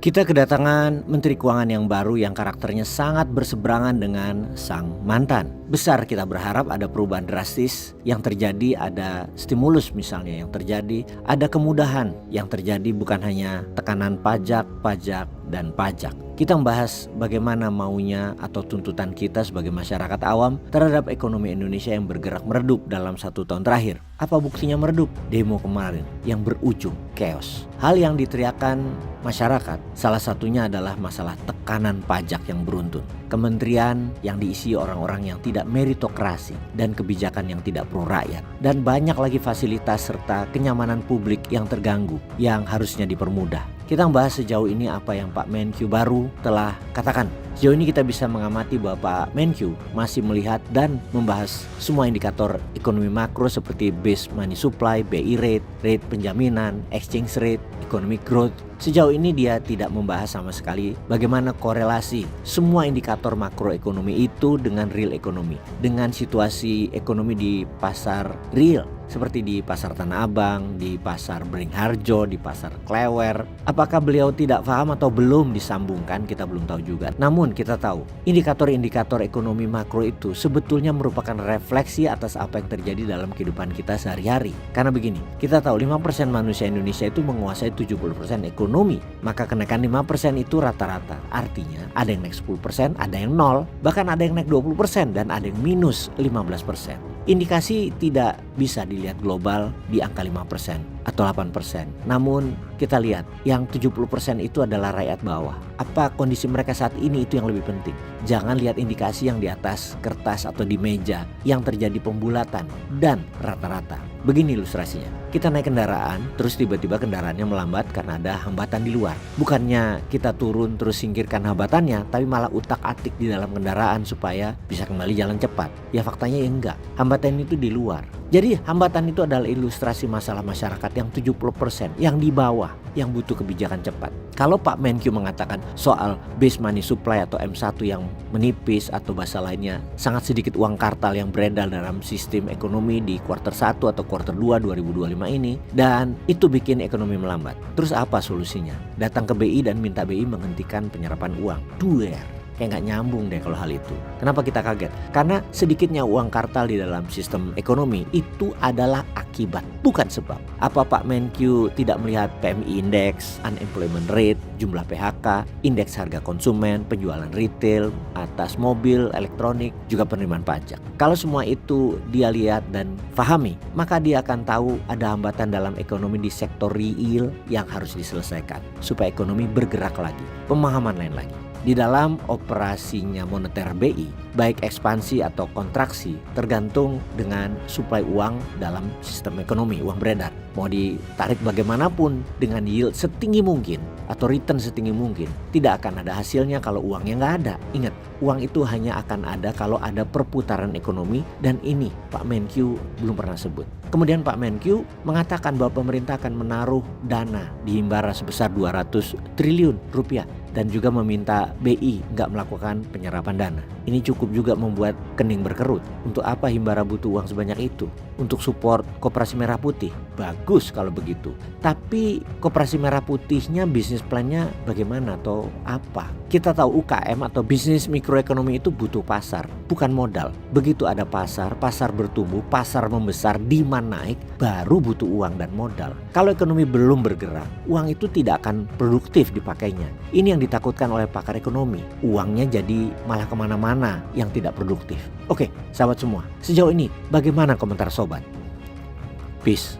Kita kedatangan Menteri Keuangan yang baru yang karakternya sangat berseberangan dengan sang mantan. Besar kita berharap ada perubahan drastis yang terjadi, ada stimulus misalnya yang terjadi, ada kemudahan yang terjadi, bukan hanya tekanan pajak, dan pajak. Kita membahas bagaimana maunya atau tuntutan kita sebagai masyarakat awam terhadap ekonomi Indonesia yang bergerak meredup dalam 1 tahun terakhir. Apa buktinya meredup? Demo kemarin yang berujung chaos. Hal yang diteriakan masyarakat salah satunya adalah masalah tekanan pajak yang beruntun. Kementerian yang diisi orang-orang yang tidak meritokrasi dan kebijakan yang tidak pro rakyat. Dan banyak lagi fasilitas serta kenyamanan publik yang terganggu yang harusnya dipermudah. Kita membahas sejauh ini apa yang Pak Menkyu baru telah katakan. Sejauh ini kita bisa mengamati bahwa Pak Menkyu masih melihat dan membahas semua indikator ekonomi makro seperti base money supply, BI rate, rate penjaminan, exchange rate, economic growth. Sejauh ini dia tidak membahas sama sekali bagaimana korelasi semua indikator makroekonomi itu dengan real ekonomi, dengan situasi ekonomi di pasar real. Seperti di pasar Tanah Abang, di pasar Beringharjo, di pasar Klewer. Apakah beliau tidak paham atau belum disambungkan, kita belum tahu juga. Namun kita tahu indikator-indikator ekonomi makro itu sebetulnya merupakan refleksi atas apa yang terjadi dalam kehidupan kita sehari-hari. Karena begini, kita tahu 5% manusia Indonesia itu menguasai 70% ekonomi. Maka kenaikan 5% itu rata-rata. Artinya ada yang naik 10%, ada yang 0, bahkan ada yang naik 20% dan ada yang minus 15%. Indikasi tidak bisa dilihat global di angka 5% atau 8%. Namun kita lihat yang 70% itu adalah rakyat bawah. Apa kondisi mereka saat ini itu yang lebih penting. Jangan lihat indikasi yang di atas kertas atau di meja yang terjadi pembulatan dan rata-rata. Begini ilustrasinya. Kita naik kendaraan, terus tiba-tiba kendaraannya melambat karena ada hambatan di luar. Bukannya kita turun terus singkirkan hambatannya, tapi malah utak-atik di dalam kendaraan supaya bisa kembali jalan cepat. Ya faktanya ya enggak. Hambatan itu di luar. Jadi hambatan itu adalah ilustrasi masalah masyarakat yang 70% yang di bawah yang butuh kebijakan cepat. Kalau Pak Menkyu mengatakan soal base money supply atau M1 yang menipis atau bahasa lainnya sangat sedikit uang kartal yang beredar dalam sistem ekonomi di kuartal 1 atau kuartal 2 2025 ini, dan itu bikin ekonomi melambat. Terus apa solusinya? Datang ke BI dan minta BI menghentikan penyerapan uang. Kayak nggak nyambung deh kalau hal itu. Kenapa kita kaget? Karena sedikitnya uang kartal di dalam sistem ekonomi itu adalah akibat, bukan sebab. Apa Pak Menkyu tidak melihat PMI Index, unemployment rate, jumlah PHK, indeks harga konsumen, penjualan retail, atas mobil, elektronik, juga penerimaan pajak? Kalau semua itu dia lihat dan pahami, maka dia akan tahu ada hambatan dalam ekonomi di sektor real yang harus diselesaikan supaya ekonomi bergerak lagi. Pemahaman lain lagi. Di dalam operasinya moneter BI, baik ekspansi atau kontraksi tergantung dengan suplai uang dalam sistem ekonomi, uang beredar. Mau ditarik bagaimanapun dengan yield setinggi mungkin atau return setinggi mungkin, tidak akan ada hasilnya kalau uangnya nggak ada. Ingat, uang itu hanya akan ada kalau ada perputaran ekonomi, dan ini Pak Menkyu belum pernah sebut. Kemudian Pak Menkyu mengatakan bahwa pemerintah akan menaruh dana di Himbara sebesar 200 triliun rupiah dan juga meminta BI nggak melakukan penyerapan dana. Ini cukup juga membuat kening berkerut. Untuk apa Himbara butuh uang sebanyak itu? Untuk support Koperasi Merah Putih. Bagus kalau begitu. Tapi Koperasi Merah Putihnya bisnis plannya bagaimana atau apa? Kita tahu UKM atau bisnis mikroekonomi itu butuh pasar, bukan modal. Begitu ada pasar, pasar bertumbuh, pasar membesar, demand naik, baru butuh uang dan modal. Kalau ekonomi belum bergerak, uang itu tidak akan produktif dipakainya. Ini yang ditakutkan oleh pakar ekonomi. Uangnya jadi malah kemana-mana yang tidak produktif. Oke, sahabat semua, sejauh ini bagaimana komentar sobat? Peace.